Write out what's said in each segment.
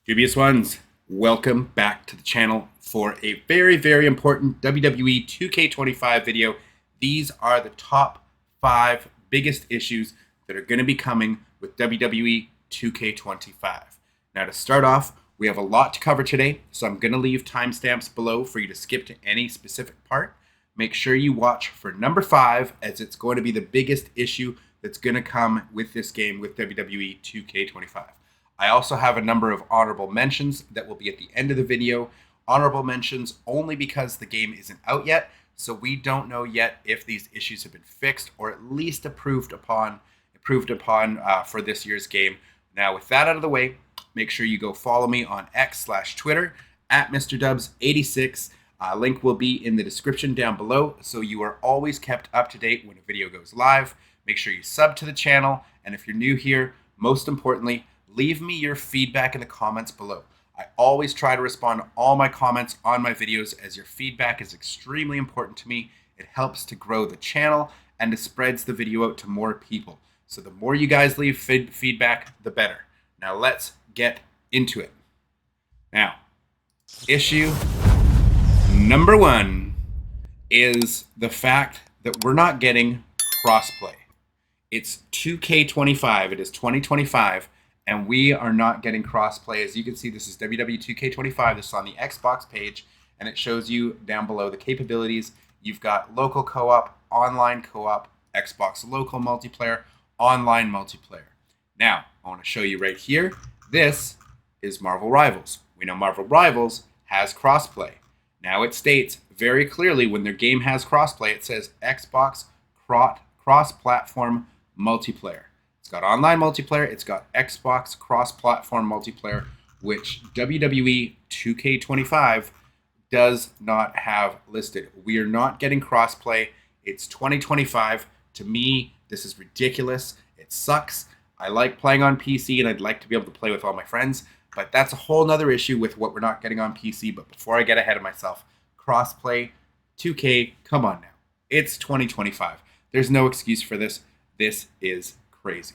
Dubious ones, welcome back to the channel for a very important WWE 2K25 video. These are the top 5 biggest issues that are going to be coming with WWE 2K25. Now to start off, we have a lot to cover today, so I'm going to leave timestamps below for you to skip to any specific part. Make sure you watch for number 5, as it's going to be the biggest issue that's going to come with this game with WWE 2K25. I also have a number of honorable mentions that will be at the end of the video. Honorable mentions only because the game isn't out yet, so we don't know yet if these issues have been fixed or at least improved upon for this year's game. Now, with that out of the way, make sure you go follow me on X/Twitter at MrDubs86. Link will be in the description down below, so you are always kept up to date when a video goes live. Make sure you sub to the channel, and if you're new here, most importantly, leave me your feedback in the comments below. I always try to respond to all my comments on my videos, as your feedback is extremely important to me. It helps to grow the channel and it spreads the video out to more people. So the more you guys leave feedback, the better. Now let's get into it. Now, issue number 1 is the fact that we're not getting crossplay. It's 2K25, it is 2025, and we are not getting crossplay. As you can see, this is WWE 2K25. This is on the Xbox page, and it shows you down below the capabilities. You've got local co-op, online co-op, Xbox local multiplayer, online multiplayer. Now, I want to show you right here. This is Marvel Rivals. We know Marvel Rivals has crossplay. Now it states very clearly when their game has crossplay, it says Xbox cross-platform multiplayer. It's got online multiplayer, it's got Xbox cross-platform multiplayer, which WWE 2K25 does not have listed. We are not getting crossplay. It's 2025. To me, this is ridiculous. It sucks. I like playing on PC and I'd like to be able to play with all my friends, but that's a whole nother issue with what we're not getting on PC. But before I get ahead of myself, crossplay, 2K, come on now. It's 2025. There's no excuse for this. This is crazy.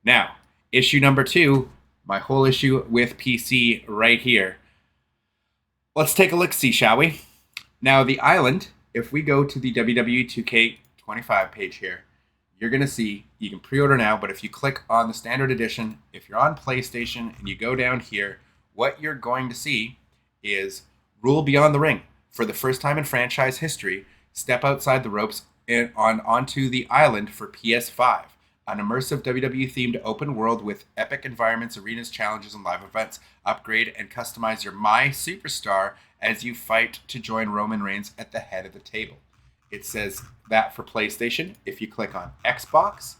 Now, issue number 2, my whole issue with PC right here. Let's take a look-see, shall we? Now, the island, if we go to the WWE 2K25 page here, you're going to see, you can pre-order now, but if you click on the standard edition, if you're on PlayStation and you go down here, what you're going to see is Rule Beyond the Ring. For the first time in franchise history, step outside the ropes and onto the island for PS5. An immersive WWE-themed open world with epic environments, arenas, challenges, and live events. Upgrade and customize your My Superstar as you fight to join Roman Reigns at the head of the table. It says that for PlayStation. If you click on Xbox,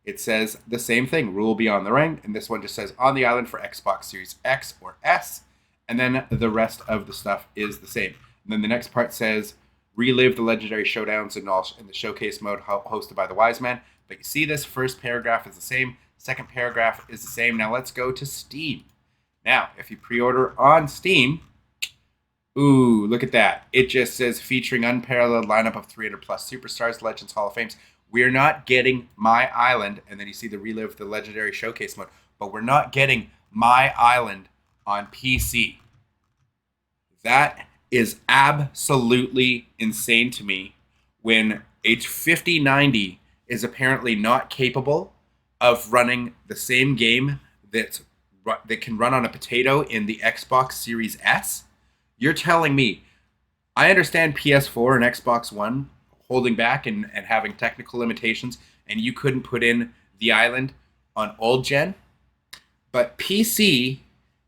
it says the same thing, Rule Beyond the Ring, and this one just says on the island for Xbox Series X or S, and then the rest of the stuff is the same. And then the next part says, relive the legendary showdowns in the showcase mode hosted by the Wise Man. But you see this first paragraph is the same, second paragraph is the same. Now let's go to Steam. Now, if you pre-order on Steam, ooh, look at that. It just says featuring unparalleled lineup of 300 plus superstars, legends, Hall of Fames. We're not getting My Island, and then you see the relive the legendary showcase mode, but we're not getting My Island on PC. That is absolutely insane to me when a 5090 is apparently not capable of running the same game that can run on a potato in the Xbox Series S. You're telling me, I understand PS4 and Xbox One holding back and having technical limitations, and you couldn't put in the island on old gen, but PC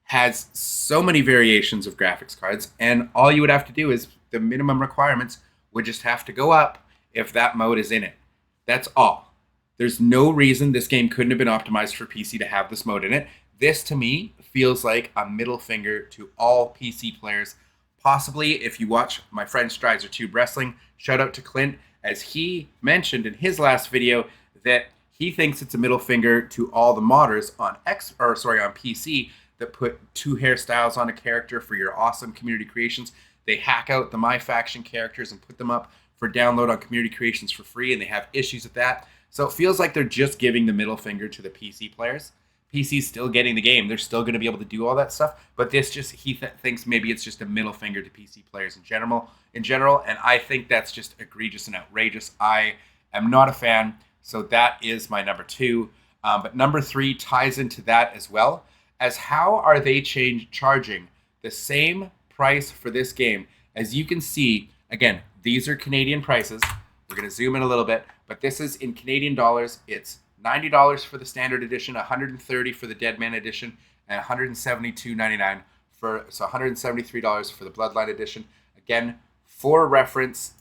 has so many variations of graphics cards, and all you would have to do is the minimum requirements would just have to go up if that mode is in it. That's all. There's no reason this game couldn't have been optimized for PC to have this mode in it. This, to me, feels like a middle finger to all PC players. Possibly, if you watch my friend Strides or Tube Wrestling, shout out to Clint, as he mentioned in his last video that he thinks it's a middle finger to all the modders on PC that put 2 hairstyles on a character for your awesome community creations. They hack out the My Faction characters and put them up for download on community creations for free, and they have issues with that. So it feels like they're just giving the middle finger to the PC players. PC's still getting the game. They're still going to be able to do all that stuff. But this just thinks maybe it's just a middle finger to PC players in general. And I think that's just egregious and outrageous. I am not a fan. So that is my number 2. But number 3 ties into that as well. As how are they charging the same price for this game? As you can see, again, these are Canadian prices. We're going to zoom in a little bit, but this is in Canadian dollars. It's $90 for the standard edition, $130 for the Deadman edition, and $172.99 so $173 for the Bloodline edition. Again, for reference,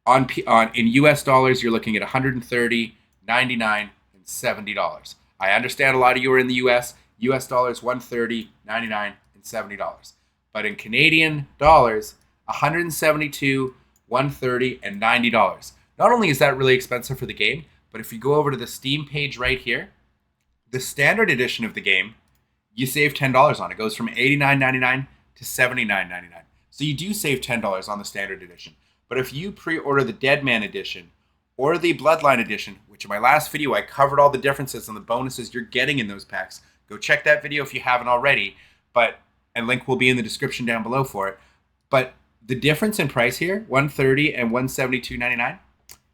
in US dollars, you're looking at $130, $99, and $70. I understand a lot of you are in the US. US dollars, $130, $99, and $70. But in Canadian dollars, $172, $130, and $90. Not only is that really expensive for the game, but if you go over to the Steam page right here, the standard edition of the game, you save $10 on it. It goes from $89.99 to $79.99. So you do save $10 on the standard edition. But if you pre-order the Deadman edition or the Bloodline edition, which in my last video I covered all the differences and the bonuses you're getting in those packs, go check that video if you haven't already. And link will be in the description down below for it. But the difference in price here, $130 and $172.99,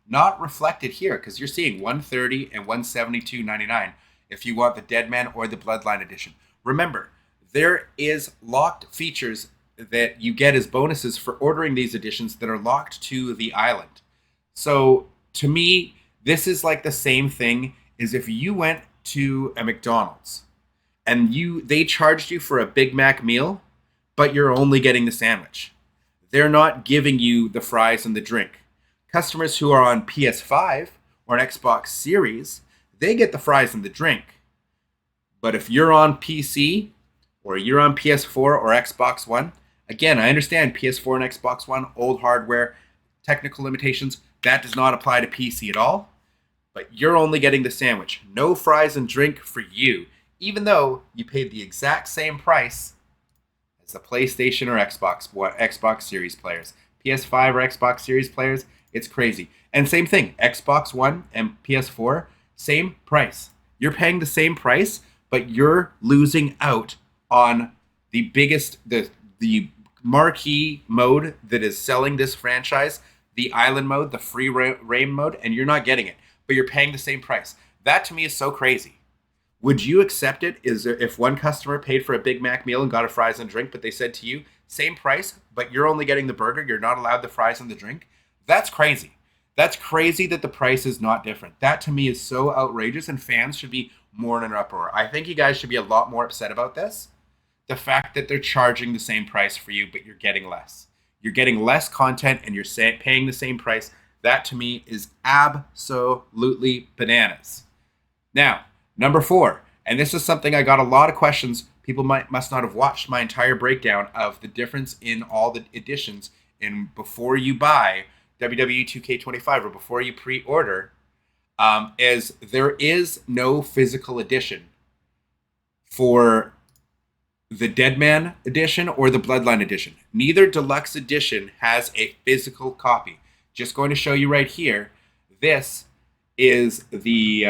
not reflected here because you're seeing $130 and $172.99 if you want the Deadman or the Bloodline edition. Remember, there is locked features that you get as bonuses for ordering these editions that are locked to the island. So to me, this is like the same thing as if you went to a McDonald's and they charged you for a Big Mac meal, but you're only getting the sandwich. They're not giving you the fries and the drink. Customers who are on PS5 or an Xbox Series, they get the fries and the drink. But if you're on PC or you're on PS4 or Xbox One, again, I understand PS4 and Xbox One, old hardware, technical limitations, that does not apply to PC at all. But you're only getting the sandwich. No fries and drink for you, even though you paid the exact same price as the PlayStation or Xbox Series players. PS5 or Xbox Series players, it's crazy. And same thing, Xbox One and PS4, same price. You're paying the same price, but you're losing out on the biggest, the marquee mode that is selling this franchise, the island mode, the free reign mode, and you're not getting it, but you're paying the same price. That to me is so crazy. Would you accept it if one customer paid for a Big Mac meal and got a fries and drink, but they said to you, same price, but you're only getting the burger, you're not allowed the fries and the drink? That's crazy. That's crazy that the price is not different. That to me is so outrageous, and fans should be more in an uproar. I think you guys should be a lot more upset about this. The fact that they're charging the same price for you, but you're getting less. You're getting less content and you're paying the same price. That to me is absolutely bananas. Now, number 4, and this is something I got a lot of questions. People must not have watched my entire breakdown of the difference in all the editions in before you buy WWE 2K25 or before you pre-order, is there is no physical edition for the Deadman edition or the Bloodline edition. Neither Deluxe edition has a physical copy. Just going to show you right here. This is the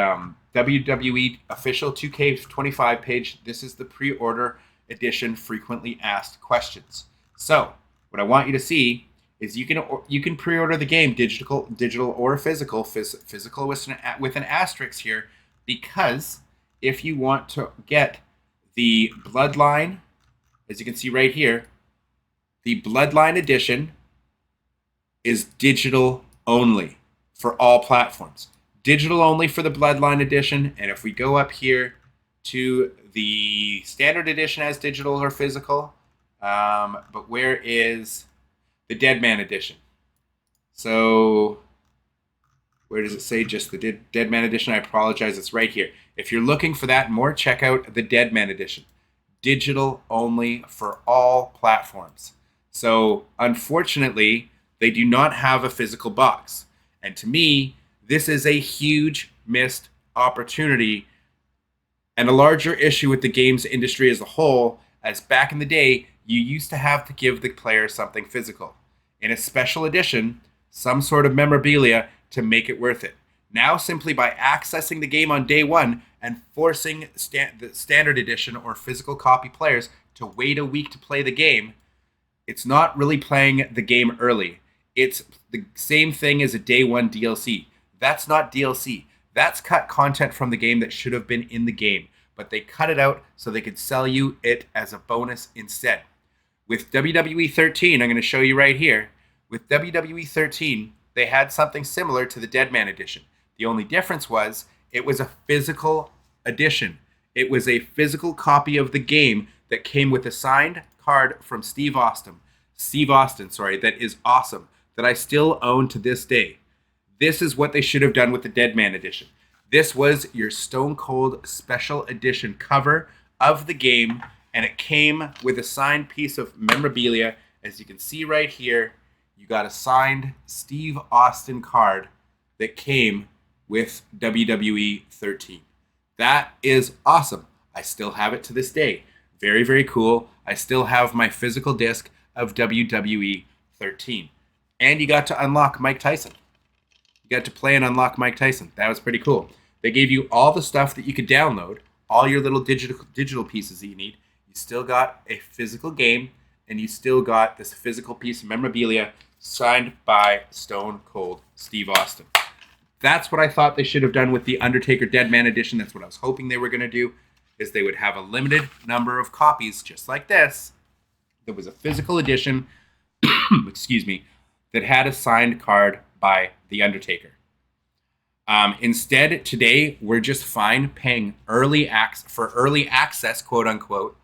WWE official 2K25 page. This is the pre-order edition frequently asked questions. So what I want you to see is you can pre-order the game digital or physical with an asterisk here, because if you want to get the Bloodline, as you can see right here, the Bloodline edition is digital only for all platforms. Digital only for the Bloodline edition, and if we go up here to the standard edition as digital or physical, but where is the Deadman edition? So where does it say just the Deadman edition? I apologize, it's right here. If you're looking for that more, check out the Deadman edition. Digital only for all platforms. So unfortunately, they do not have a physical box. And to me, this is a huge missed opportunity and a larger issue with the games industry as a whole, as back in the day, you used to have to give the player something physical. In a special edition, some sort of memorabilia to make it worth it. Now, simply by accessing the game on day one and forcing the standard edition or physical copy players to wait a week to play the game, it's not really playing the game early. It's the same thing as a day one DLC. That's not DLC. That's cut content from the game that should have been in the game, but they cut it out so they could sell you it as a bonus instead. With WWE 13, I'm going to show you right here. With WWE 13, they had something similar to the Deadman edition. The only difference was it was a physical edition. It was a physical copy of the game that came with a signed card from Steve Austin, that is awesome, that I still own to this day. This is what they should have done with the Deadman edition. This was your Stone Cold Special Edition cover of the game, and it came with a signed piece of memorabilia. As you can see right here, you got a signed Steve Austin card that came with WWE 13. That is awesome. I still have it to this day. Very, very cool. I still have my physical disc of WWE 13. And you got to unlock Mike Tyson. You got to play and unlock Mike Tyson. That was pretty cool. They gave you all the stuff that you could download, all your little digital pieces that you need. You still got a physical game, and you still got this physical piece of memorabilia signed by Stone Cold Steve Austin. That's what I thought they should have done with the Undertaker Deadman edition. That's what I was hoping they were going to do, is they would have a limited number of copies, just like this. There was a physical edition, excuse me, that had a signed card by The Undertaker. Instead, today, we're just fine paying early access, quote unquote,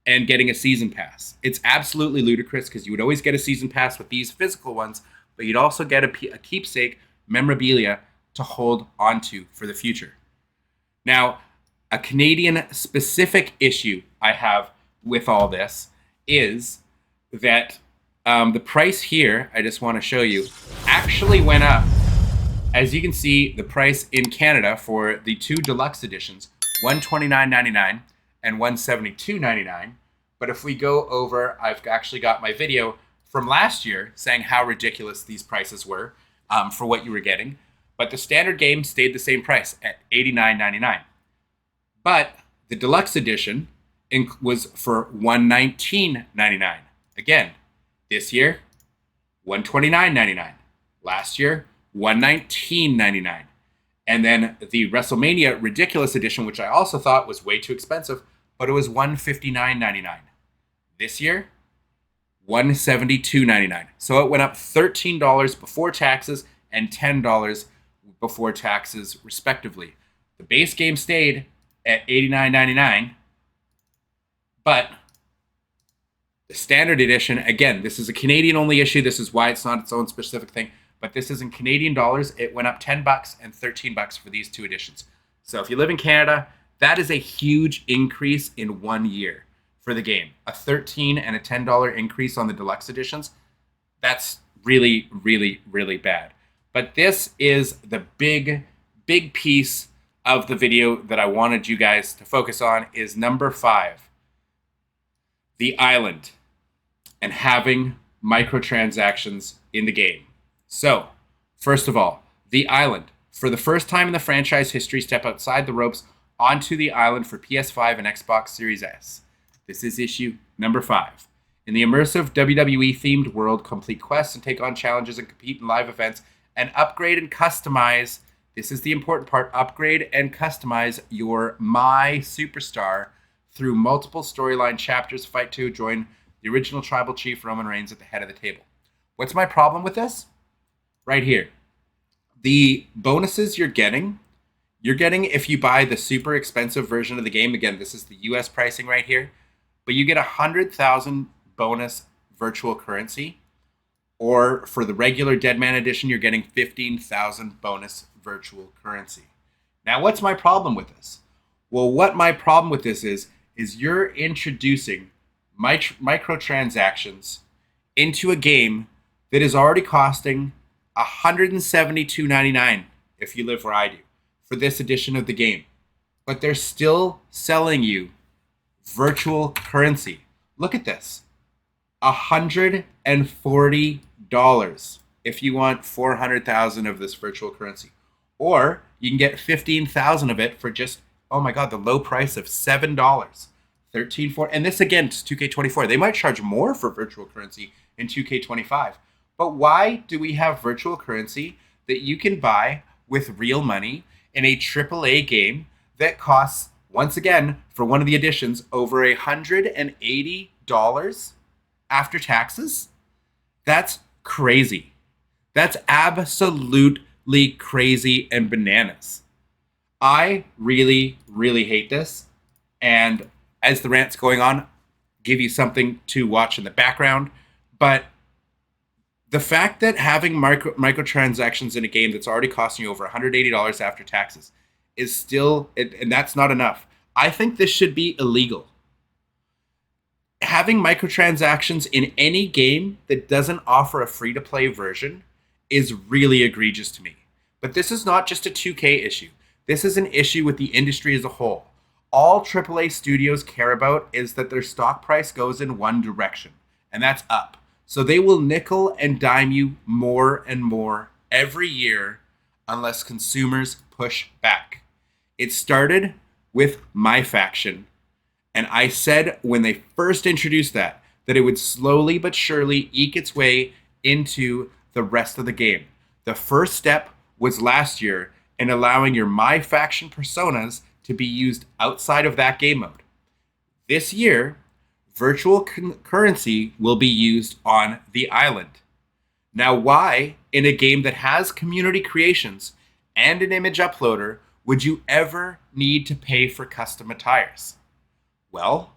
and getting a season pass. It's absolutely ludicrous because you would always get a season pass with these physical ones, but you'd also get a keepsake memorabilia to hold onto for the future. Now, a Canadian-specific issue I have with all this is that the price here, I just want to show you, actually went up. As you can see, the price in Canada for the two deluxe editions, $129.99 and $172.99. But if we go over, I've actually got my video from last year saying how ridiculous these prices were for what you were getting. But the standard game stayed the same price at $89.99. But the deluxe edition was for $119.99. Again, this year, $129.99. Last year, $119.99. And then the WrestleMania Ridiculous Edition, which I also thought was way too expensive, but it was $159.99. This year, $172.99. So it went up $13 before taxes and $10 before taxes, respectively. The base game stayed at $89.99, but the standard edition, again, this is a Canadian-only issue. This is why it's not its own specific thing. But this is in Canadian dollars. It went up $10 and $13 for these two editions. So if you live in Canada, that is a huge increase in 1 year for the game. A $13 and a $10 increase on the deluxe editions. That's really, really, really bad. But this is the big piece of the video that I wanted you guys to focus on is number 5. The Island and having microtransactions in the game. So, first of all, The Island. For the first time in the franchise history, step outside the ropes onto the island for PS5 and Xbox Series S. This is issue number 5. In the immersive WWE-themed world, complete quests and take on challenges and compete in live events and upgrade and customize, this is the important part, upgrade and customize your My Superstar through multiple storyline chapters. Fight to join the original tribal chief Roman Reigns at the head of the table. What's my problem with this? Right here. The bonuses you're getting if you buy the super expensive version of the game. Again, this is the US pricing right here. But you get 100,000 bonus virtual currency. Or for the regular Deadman edition, you're getting 15,000 bonus virtual currency. Now, what's my problem with this? Well, what my problem with this is you're introducing microtransactions into a game that is already costing $172.99 if you live where I do for this edition of the game. But they're still selling you virtual currency. Look at this. $140 if you want 400,000 of this virtual currency. Or you can get 15,000 of it for just, oh my God, the low price of $7. 13 for, and this again is 2K24. They might charge more for virtual currency in 2K25. But why do we have virtual currency that you can buy with real money in a AAA game that costs, once again, for one of the editions, over $180 after taxes? That's crazy. That's absolutely crazy and bananas. I really, really hate this. And as the rant's going on, give you something to watch in the background. But the fact that having microtransactions in a game that's already costing you over $180 after taxes is still, and that's not enough. I think this should be illegal. Having microtransactions in any game that doesn't offer a free-to-play version is really egregious to me. But this is not just a 2K issue. This is an issue with the industry as a whole. All AAA studios care about is that their stock price goes in one direction, and that's up. So they will nickel and dime you more and more every year unless consumers push back. It started with My Faction, and I said when they first introduced that it would slowly but surely eke its way into the rest of the game. The first step was last year in allowing your My Faction personas to be used outside of that game mode. This year, virtual currency will be used on the island. Now, why, in a game that has community creations and an image uploader, would you ever need to pay for custom attires? Well,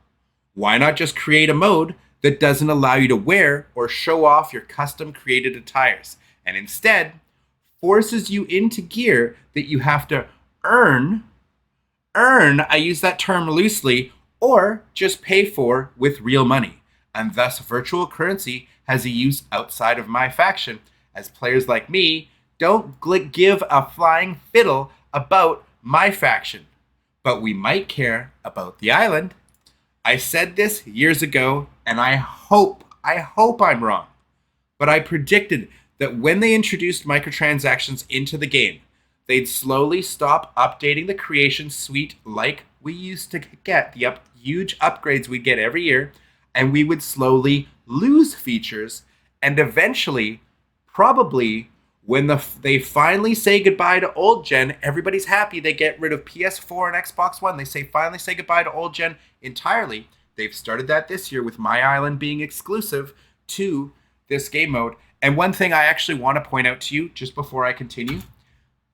why not just create a mode that doesn't allow you to wear or show off your custom created attires, and instead forces you into gear that you have to earn, I use that term loosely, or just pay for with real money. And thus virtual currency has a use outside of My Faction, as players like me don't give a flying fiddle about My Faction. But we might care about the island. I said this years ago, and I hope I'm wrong. But I predicted that when they introduced microtransactions into the game, they'd slowly stop updating the creation suite like we used to get, the huge upgrades we get every year, and we would slowly lose features, and eventually, probably, when they finally say goodbye to old gen, everybody's happy. They get rid of PS4 and Xbox One. They finally say goodbye to old gen entirely. They've started that this year with My Island being exclusive to this game mode. And one thing I actually want to point out to you just before I continue,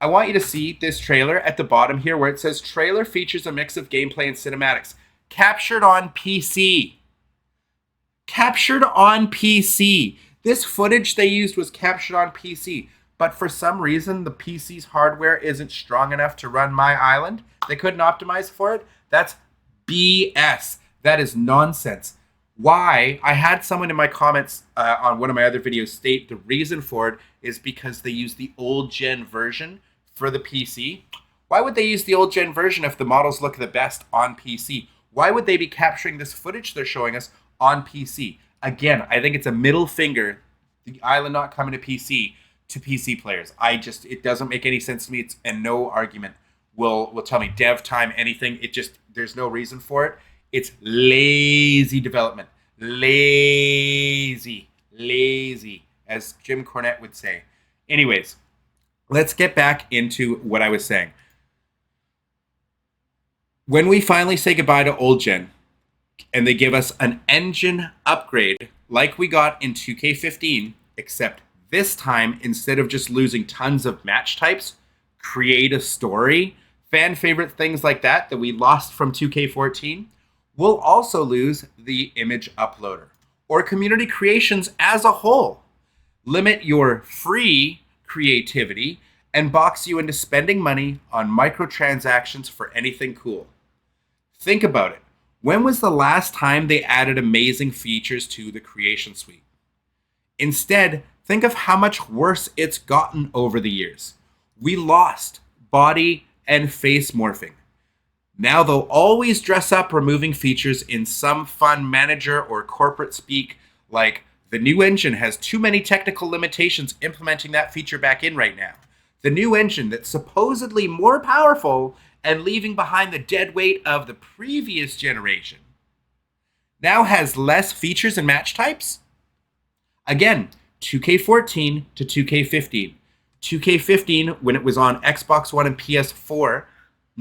I want you to see this trailer at the bottom here where it says trailer features a mix of gameplay and cinematics. Captured on PC. Captured on PC. This footage they used was captured on PC. But for some reason, the PC's hardware isn't strong enough to run My Island. They couldn't optimize for it. That's BS. That is nonsense. Why? I had someone in my comments on one of my other videos state the reason for it is because they use the old gen version for the PC. Why would they use the old gen version if the models look the best on PC? Why would they be capturing this footage they're showing us on PC? Again, I think it's a middle finger, the island not coming to PC players. It doesn't make any sense to me. And no argument will tell me dev time, anything. There's no reason for it. It's lazy development. Lazy, as Jim Cornette would say. Anyways, let's get back into what I was saying. When we finally say goodbye to old gen, and they give us an engine upgrade like we got in 2K15, except this time, instead of just losing tons of match types, create a story, fan favorite things like that we lost from 2K14, we'll also lose the image uploader or community creations as a whole. Limit your free creativity and box you into spending money on microtransactions for anything cool. Think about it. When was the last time they added amazing features to the creation suite? Instead, think of how much worse it's gotten over the years. We lost body and face morphing. Now they'll always dress up removing features in some fun manager or corporate speak, like the new engine has too many technical limitations implementing that feature back in right now. the new engine that's supposedly more powerful and leaving behind the dead weight of the previous generation, now has less features and match types? Again, 2K14 to 2K15. 2K15, when it was on Xbox One and PS4,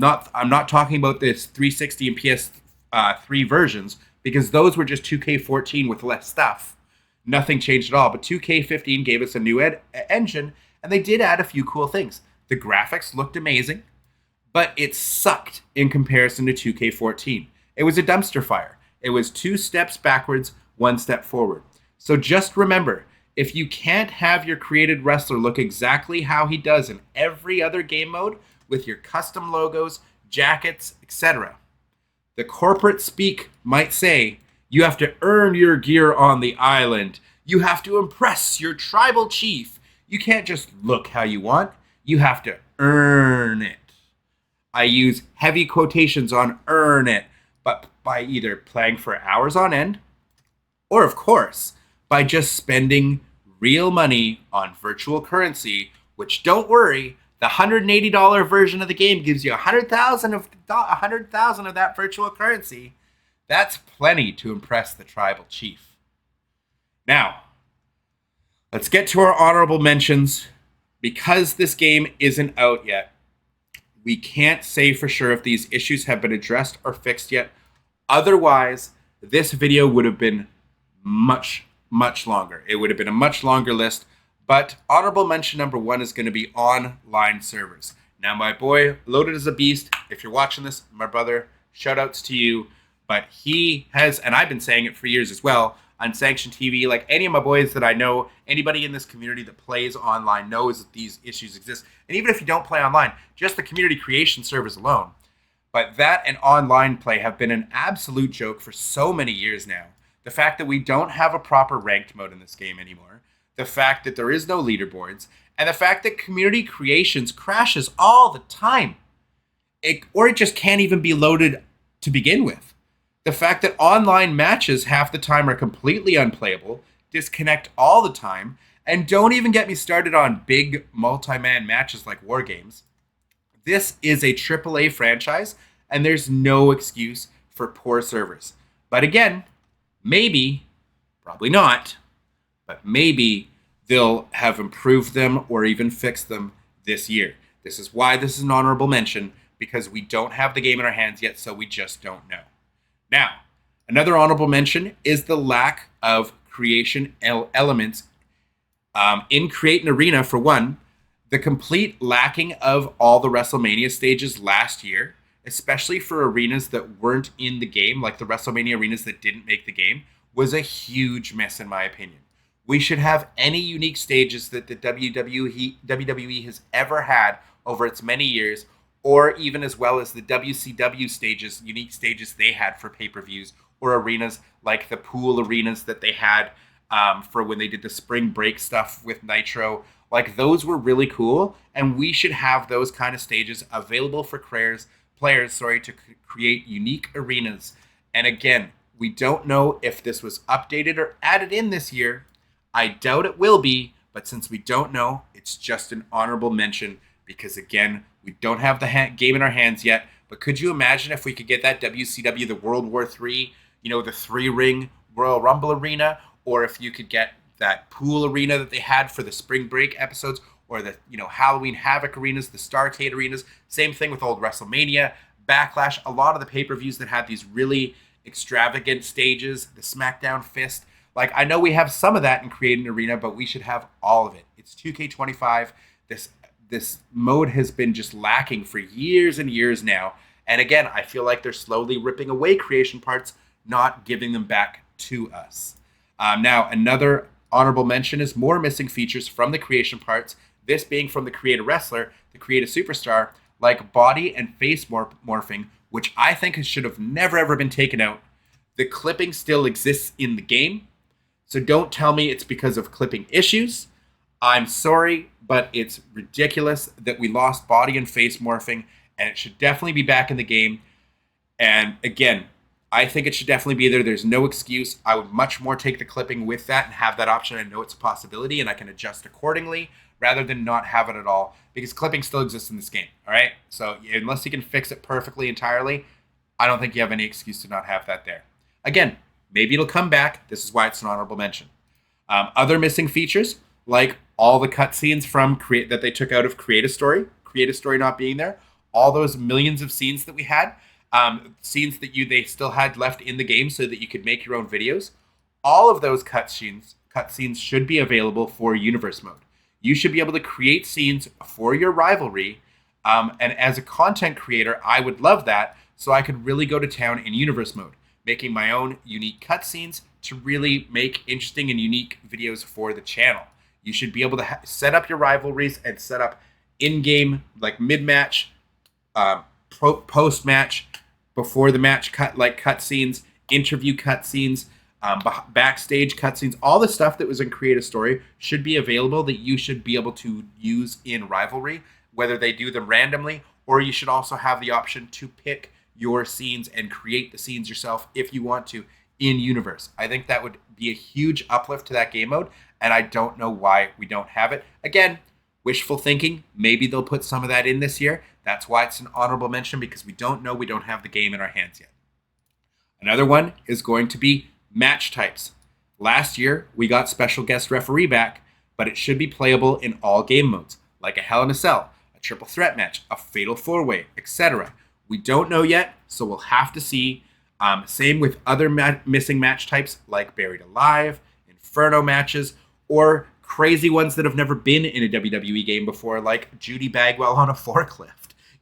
I'm not talking about this 360 and PS3 versions, because those were just 2K14 with less stuff. Nothing changed at all. But 2K15 gave us a new engine, and they did add a few cool things. The graphics looked amazing, but it sucked in comparison to 2K14. It was a dumpster fire. It was 2 steps backwards, 1 step forward. So just remember, if you can't have your created wrestler look exactly how he does in every other game mode with your custom logos, jackets, etc., the corporate speak might say, you have to earn your gear on the island. You have to impress your tribal chief. You can't just look how you want. You have to earn it. I use heavy quotations on earn it, but by either playing for hours on end, or of course, by just spending real money on virtual currency, which, don't worry, the $180 version of the game gives you 100,000 of that virtual currency. That's plenty to impress the tribal chief. Now, let's get to our honorable mentions. Because this game isn't out yet, we can't say for sure if these issues have been addressed or fixed yet. Otherwise, this video would have been much longer. It would have been a much longer list, but honorable mention number 1 is going to be online servers. Now, my boy, Loaded as a Beast, if you're watching this, my brother, shout outs to you, but he has, and I've been saying it for years as well, Unsanctioned TV, like any of my boys that I know, anybody in this community that plays online knows that these issues exist. And even if you don't play online, just the community creation servers alone. But that and online play have been an absolute joke for so many years now. The fact that we don't have a proper ranked mode in this game anymore, the fact that there is no leaderboards, and the fact that community creations crashes all the time. It just can't even be loaded to begin with. The fact that online matches half the time are completely unplayable, disconnect all the time, and don't even get me started on big multi-man matches like War Games. This is a AAA franchise, and there's no excuse for poor servers. But again, maybe, probably not, but maybe they'll have improved them or even fixed them this year. This is why this is an honorable mention, because we don't have the game in our hands yet, so we just don't know. Now, another honorable mention is the lack of creation elements in Create an Arena. For one, the complete lacking of all the WrestleMania stages last year, especially for arenas that weren't in the game, like the WrestleMania arenas that didn't make the game, was a huge miss in my opinion. We should have any unique stages that the WWE has ever had over its many years, or even as well as the WCW stages, unique stages they had for pay-per-views, or arenas like the pool arenas that they had for when they did the spring break stuff with Nitro. Like, those were really cool, and we should have those kind of stages available for players to create unique arenas. And again, we don't know if this was updated or added in this year. I doubt it will be, but since we don't know, it's just an honorable mention, because again, we don't have the game in our hands yet. But could you imagine if we could get that WCW, the World War III, the 3-ring Royal Rumble arena, or if you could get that pool arena that they had for the spring break episodes, or the Halloween Havoc arenas, the Starrcade arenas. Same thing with old WrestleMania, Backlash, a lot of the pay-per-views that had these really extravagant stages, the SmackDown Fist. Like, I know we have some of that in Create an Arena, but we should have all of it. It's 2K25. This mode has been just lacking for years and years now. And again, I feel like they're slowly ripping away creation parts, not giving them back to us. Now, another honorable mention is more missing features from the creation parts, this being from the Create a Wrestler, the Create a Superstar, like body and face morphing, which I think should have never ever been taken out. The clipping still exists in the game, so don't tell me it's because of clipping issues. I'm sorry, but it's ridiculous that we lost body and face morphing, and it should definitely be back in the game. And again, I think it should definitely be there. There's no excuse. I would much more take the clipping with that and have that option. I know it's a possibility, and I can adjust accordingly, rather than not have it at all, because clipping still exists in this game. All right, so unless you can fix it perfectly entirely, I don't think you have any excuse to not have that there. Again, maybe it'll come back. This is why it's an honorable mention. Other missing features, like all the cutscenes from that they took out of Create a Story not being there, all those millions of scenes that we had, scenes that they still had left in the game so that you could make your own videos. All of those cutscenes should be available for Universe mode. You should be able to create scenes for your rivalry, and as a content creator, I would love that, so I could really go to town in Universe mode, making my own unique cutscenes to really make interesting and unique videos for the channel. You should be able to set up your rivalries and set up in-game, like mid-match, post-match, before the match cutscenes, interview cutscenes, backstage cutscenes. All the stuff that was in Create a Story should be available that you should be able to use in Rivalry, whether they do them randomly, or you should also have the option to pick your scenes and create the scenes yourself if you want to in Universe. I think that would be a huge uplift to that game mode, and I don't know why we don't have it. Again, wishful thinking. Maybe they'll put some of that in this year. That's why it's an honorable mention, because we don't know. We don't have the game in our hands yet. Another one is going to be match types. Last year, we got special guest referee back, but it should be playable in all game modes, like a Hell in a Cell, a triple threat match, a fatal four-way, etc. We don't know yet, so we'll have to see. Same with other missing match types like Buried Alive, Inferno matches, or crazy ones that have never been in a WWE game before, like Judy Bagwell on a forklift.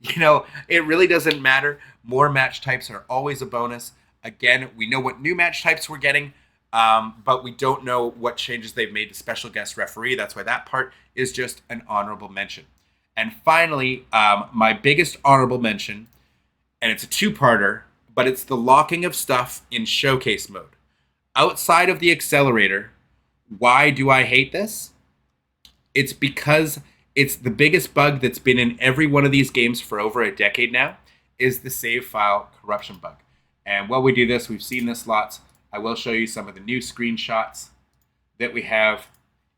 You know, it really doesn't matter. More match types are always a bonus. Again, we know what new match types we're getting, but we don't know what changes they've made to special guest referee. That's why that part is just an honorable mention. And finally, my biggest honorable mention, and it's a two-parter, but it's the locking of stuff in showcase mode. Outside of the accelerator, why do I hate this? It's because it's the biggest bug that's been in every one of these games for over a decade now, is the save file corruption bug. And while we do this, we've seen this lots. I will show you some of the new screenshots that we have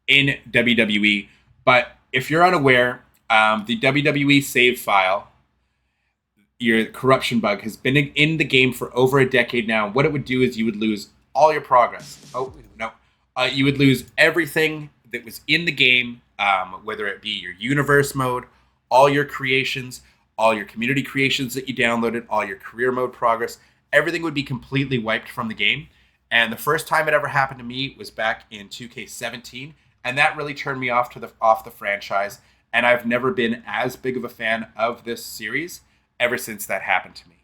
in WWE. But if you're unaware, the WWE save file, your corruption bug, has been in the game for over a decade now. What it would do is you would lose all your progress. Oh, no. You would lose everything that was in the game, whether it be your universe mode, all your creations, all your community creations that you downloaded, all your career mode progress. Everything would be completely wiped from the game. And the first time it ever happened to me was back in 2K17, and that really turned me off the franchise. And I've never been as big of a fan of this series ever since that happened to me.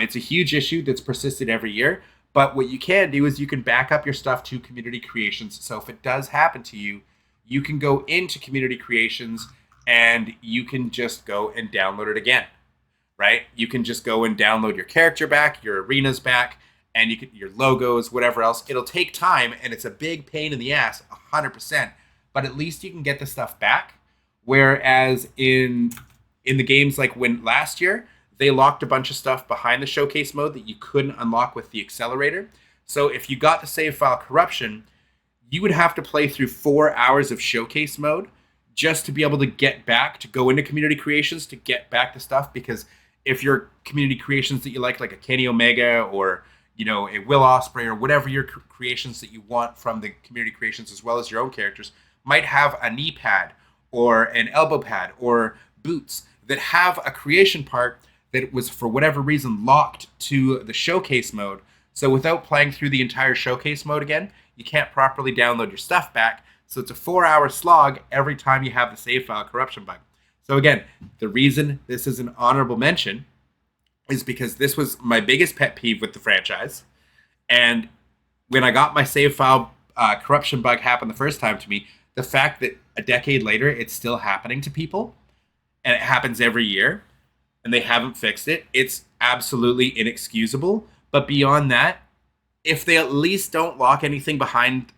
It's a huge issue that's persisted every year, but what you can do is you can back up your stuff to community creations. So if it does happen to you, you can go into community creations and you can just go and download it again, right? You can just go and download your character back, your arenas back, and your logos, whatever else. It'll take time, and it's a big pain in the ass, 100%, but at least you can get the stuff back. Whereas in the games like when last year, they locked a bunch of stuff behind the showcase mode that you couldn't unlock with the accelerator. So if you got the save file corruption, you would have to play through 4 hours of showcase mode just to be able to get back, to go into community creations, to get back the stuff. Because if your community creations that you like a Kenny Omega or, you know, a Will Ospreay or whatever your creations that you want from the community creations, as well as your own characters, might have a knee pad or an elbow pad or boots that have a creation part that was for whatever reason locked to the showcase mode. So without playing through the entire showcase mode again, you can't properly download your stuff back. So it's a 4-hour slog every time you have the save file corruption bug. So again, the reason this is an honorable mention is because this was my biggest pet peeve with the franchise. And when I got my save file corruption bug happen the first time to me, the fact that a decade later it's still happening to people, and it happens every year, and they haven't fixed it, it's absolutely inexcusable. But beyond that, if they at least don't lock anything behind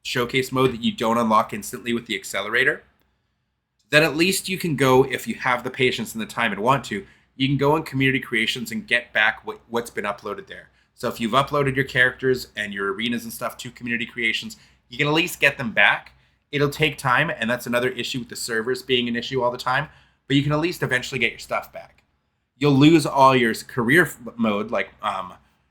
showcase mode that you don't unlock instantly with the accelerator, then at least you can go, if you have the patience and the time and want to, you can go in community creations and get back what's been uploaded there. So if you've uploaded your characters and your arenas and stuff to community creations, you can at least get them back. It'll take time, and that's another issue with the servers being an issue all the time, but you can at least eventually get your stuff back. You'll lose all your career mode, like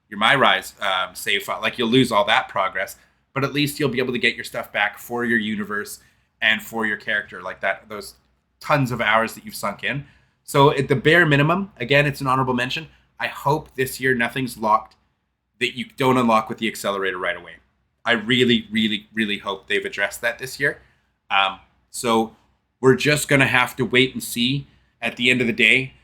your MyRise save file, like you'll lose all that progress, but at least you'll be able to get your stuff back for your universe and for your character, like that, those tons of hours that you've sunk in. So at the bare minimum, again, it's an honorable mention. I hope this year nothing's locked that you don't unlock with the accelerator right away. I really, really, really hope they've addressed that this year. So we're just going to have to wait and see at the end of the day.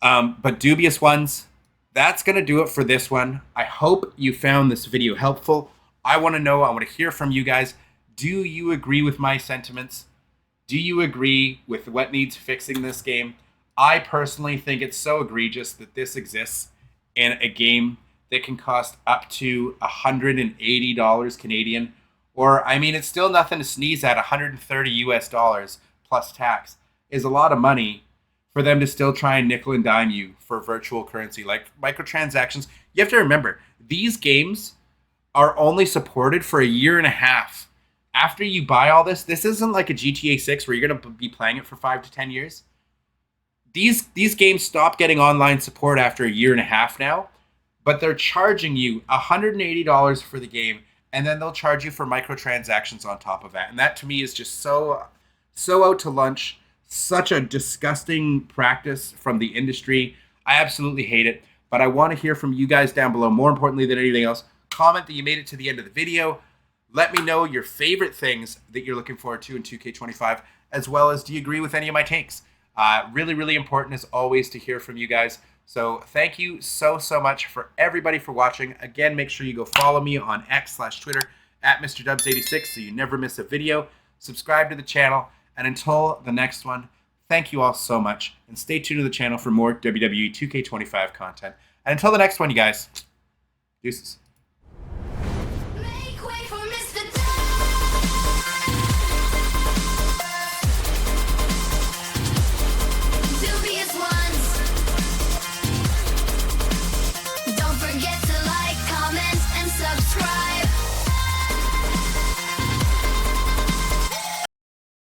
But dubious ones, that's going to do it for this one. I hope you found this video helpful. I want to hear from you guys. Do you agree with my sentiments? Do you agree with what needs fixing this game? I personally think it's so egregious that this exists in a game that can cost up to $180 Canadian, or I mean, it's still nothing to sneeze at. $130 US plus tax is a lot of money for them to still try and nickel and dime you for virtual currency like microtransactions. You have to remember, these games are only supported for a year and a half. After you buy all this isn't like a GTA 6 where you're going to be playing it for 5 to 10 years. These games stop getting online support after a year and a half now, but they're charging you $180 for the game, and then they'll charge you for microtransactions on top of that. And that to me is just so out to lunch, such a disgusting practice from the industry. I absolutely hate it, but I want to hear from you guys down below. More importantly than anything else, comment that you made it to the end of the video. Let me know your favorite things that you're looking forward to in 2K25, as well as do you agree with any of my takes? Really, really important as always to hear from you guys. So thank you so much for everybody for watching. Again, make sure you go follow me on X/Twitter at MrDubs86 so you never miss a video. Subscribe to the channel. And until the next one, thank you all so much. And stay tuned to the channel for more WWE 2K25 content. And until the next one, you guys, deuces.